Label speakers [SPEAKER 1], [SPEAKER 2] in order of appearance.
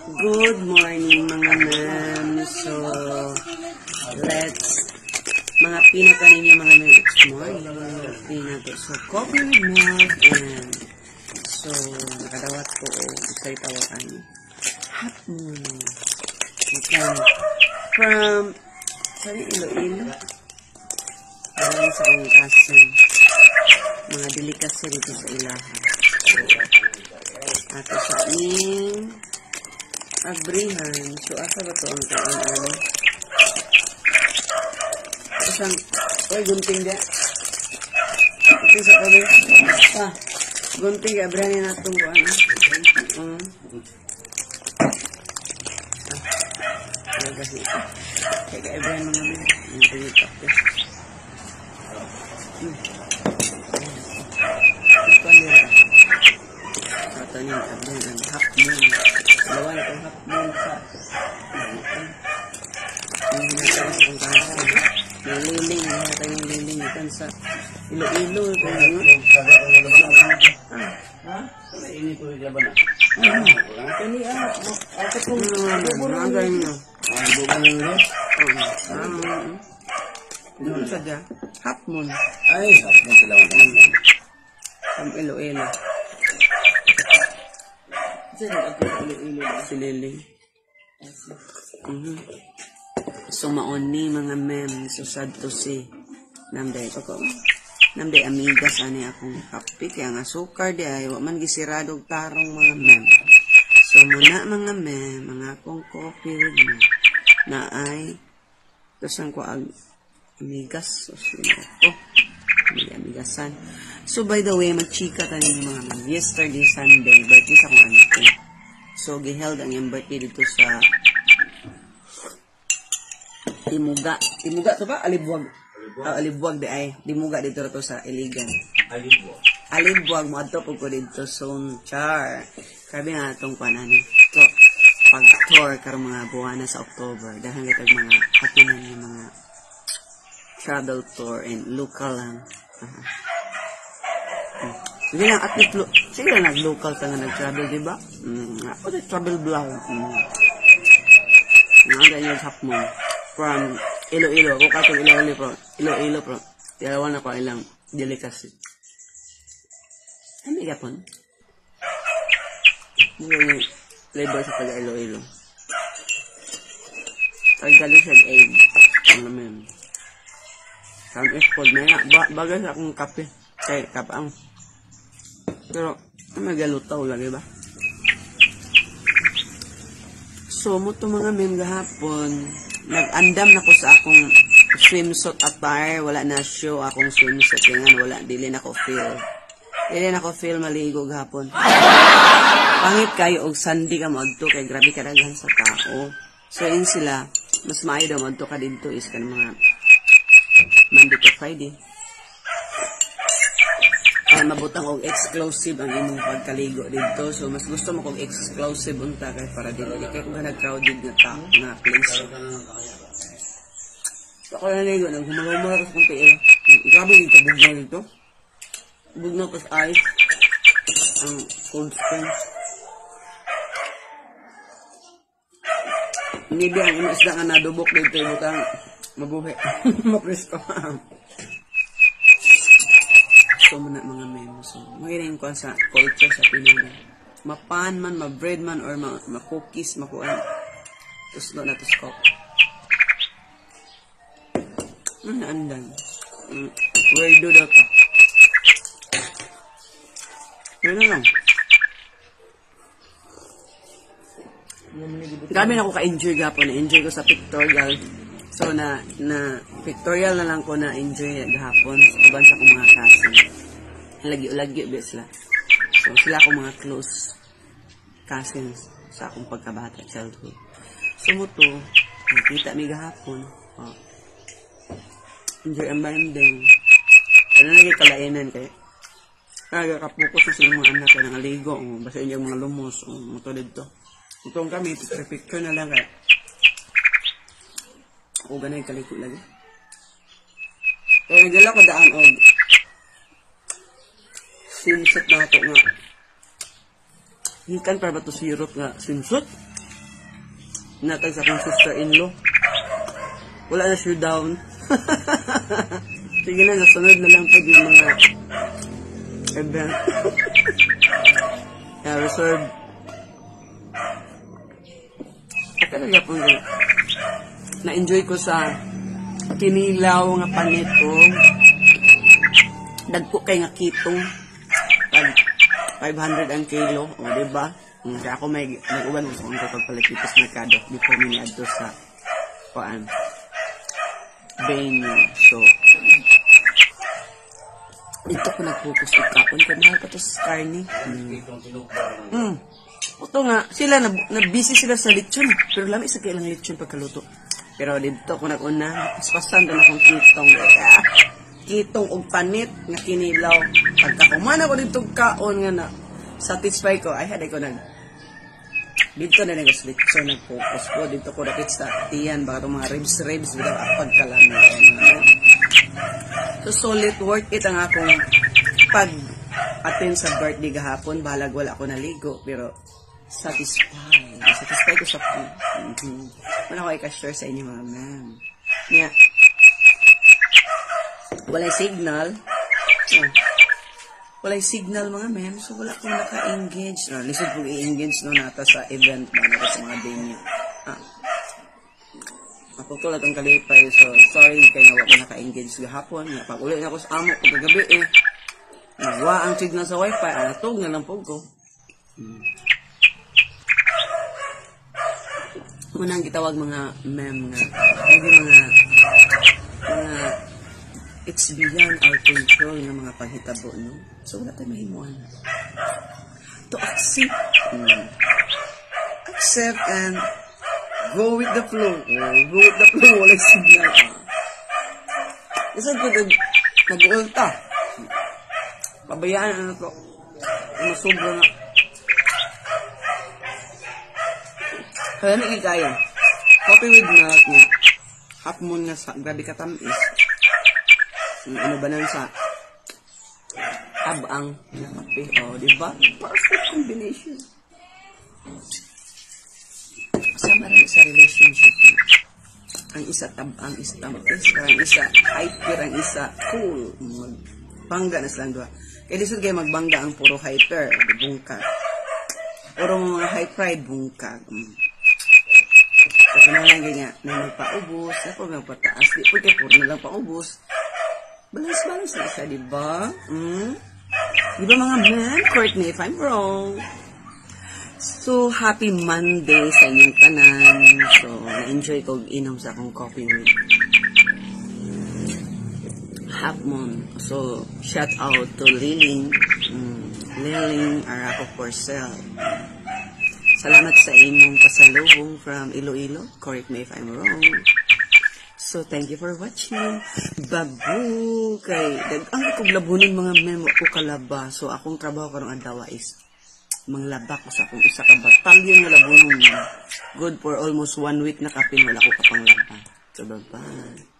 [SPEAKER 1] Good morning mga ma'am. So, mga peanut ninyo mga ma'am. It's morning. Peanut. So, coffee with milk and so, nakadawat ko isa'y tawakan. Hot morning. Okay. From, sorry, Iloilo. Maraming sa akong kasan. Mga delikasya dito sa ilahan. Ato sa aming abrihan. So, asa ba ito ang kaan? Isang, gunting dia. Gunting sa kami. Gunting ka, abrihanin natin ko ano. Kasi, kaya ka-abrihan mo namin. Gunting ito. Ito nila. Ito niya, abrihan. Half moon. Dalawa na itong half moon sa may liling, nakita yung liling ikan sa Iloilo.
[SPEAKER 2] Ini po yung laban na.
[SPEAKER 1] Kani ako kung nagay nyo.
[SPEAKER 2] Bukan yung rin?
[SPEAKER 1] Doon sa dyan. Half moon.
[SPEAKER 2] Ay, half moon sila ang
[SPEAKER 1] Ang Iloilo. Si Liling. So, maoni mga mem. So, sad to see. Namday amigas ani akong kape. Kaya nga sukar di ay. Wa man gisiradog tarong mga mem. So, muna mga mem. Mga akong coffee with me. Na ay. Tasan ko amigas. So, amigasan. So, by the way, magchika tayo ng mga mem. Yesterday, Sunday, birthday sa akong auntie. So, giheld ang yung birthday dito sa Timuga. Timuga to ba? Alibwag. Alibwag di ay. Timuga dito to sa Iligan.
[SPEAKER 2] Alibwag.
[SPEAKER 1] Alibwag. Maadto po ko dito. So, char. Grabe na itong panani. So, pag-tour karong mga buwan na sa October. Dahil itong mga hatinan yung mga travel tour and local lang. Sige lang, at least, sige lang nag-local ka nga nag-travel, diba? Ako nag-travel vlog. Ganyan yung hap mo. From Iloilo. Kung katong Iloilo pro. Tirawan na ko ilang delicacy. Ano yapon? Yung flavor sa taga Iloilo. Tagalo siya egg. Ang namin. Some export na yan. Bagay sa akong kape. Kaya kapaang. Pero, magalutaw lagi ba? So, mo mga mem gahapon. Nag-andam na ko sa akong swimsuit attire. Wala na show akong swimsuit. Kaya nga, wala. Dili na ko feel. Dili na ko feel maligo gahapon. Pangit kayo og Sunday ka magto. Kaya grabe kadaghan sa tao. So, yun sila. Mas maayo daw magto ka dito is ka mga Monday to Friday. Mabutang og exclusive ang imong pagkaligo dito. So, mas gusto mo kong exclusive unta kay para dili kay kung nag-crowded na tao na place. So, ako naligo, naghumalaw-malaw kasi kong tiil. Grabe dito, bugnaw dito. Bugnaw pas ice. Ang cold spring. Hindi ang imasda nga nadubok dito, butang mabuhi. Mapresko. So, muna mga memo. So, mahiring ko sa culture sa Pinoy. Mapan man, ma-bread man, or ma-cookies, makuan. Tuslo na tuskop. Naandan. Where do daw ka? Yun na lang. Grabe na ako ka-enjoy gapon. Na-enjoy ko sa pictorial. So, pictorial na lang ko na-enjoy gahapon. Uban sa akong mga kasin. Lagi-lagi ba sila. So, sila akong mga close cousins sa akong pagkabata, childhood. So, mo to, nakita mi gahapon. Enjoy ang banding. Ano lagi kalainan kayo? Kaya kapokus na sila mga anak ka ng aligo. Basta yung mga lumos. Ito dito. Itong kami, picture na lang kaya. O ganay kaliko lagi. Kaya nagdala ko daan og swimsuit na ito nga. Hikan para ba ito sirot nga swimsuit? Natag sa akong sister-in-law. Wala na siya down. Sige na, nasunod na lang po yung mga event. Reserve. At talaga po na-enjoy ko sa kinilaw nga panit ko. Dagpo kay nga kitong. 500 ang kilo. O, diba? Kaya ako may nag-uban mo sa kong pagpalakitos merkado before me adto sa venue. So, ito ko nag-focus sa kapon. Kaya mahal pa ito sa carne. Ito nga, sila, na-busy sila sa lechon. Pero lami sa kailang lechon pagkaluto. Pero dito ko nag-una, paspasan doon akong kitong. Kitong og panit nga kinilaw. Pagkakuman ako dito kaon nga na satisfy ko. Ay, haday ko dito na nag-lechon, nag-focus ko. Dito ko nakit sa tiyan. Baka itong mga ribs, without pagkalami. So, solid worth it ang akong pag-attend sa birthday gahapon. Balag wala ako naligo. Pero, satisfied. Satisfied ko sa food. Wala ko i-share sa inyo mga ma'am. Yeah. Walay signal. Walay signal mga ma'am. So, wala akong naka-engage. Lisod po i-engage nata sa event ba nata sa mga venue. Ako tulad ang kalipay. So, sorry kayo nga wala naka-engage gahapon. Pag ulit na ako sa amo ko kagabi nagwa ang signal sa wifi. Natog na lang po ko. Unang gitawag mga ma'am nga. Hindi mga it's beyond our control ng mga panghitabo, no? So, wala tayo mahimuan. To accept. Accept and go with the flow. Go with the flow. Walang signal. Kasi nag-ulta. Pabayaan na ito. Masubro na. Kaya nagigaya. Coffee with milk nga. Half moon nga sa grabe katamis. Ano ba nang sa tabang na kape? O, diba? Perfect combination. Kasama rin sa relationship. Ang isa tabang, isa tampis. Ang isa hyper, ang isa cool. Magbangga na silang doon. Kaya disod kayo magbangga ang puro hyper. Bungkag. Puro mga high pride bungkag. So, kailangan ganyan. Na nagpaubos. Ako magpataas. Di po kayo puro na lang paubos. Balance na isa, diba? Diba mga men? Correct me if I'm wrong. So, happy Monday sa inyong tanan. So, na-enjoy ko inom sa akong coffee with Half Moon. So, shout out to Liling. Liling Araco Porcel. Salamat sa inyong pasalubong from Iloilo. Correct me if I'm wrong. So, thank you for watching. Babu! Kay, ang ikuglabunan mga memo ko kalaba. So, akong trabaho karong adlaw is manglaba ko sa akong isa ka batalyon nga labunon. Good for almost 1 week na kapin. Wala ko kapanglaba. So, bye-bye.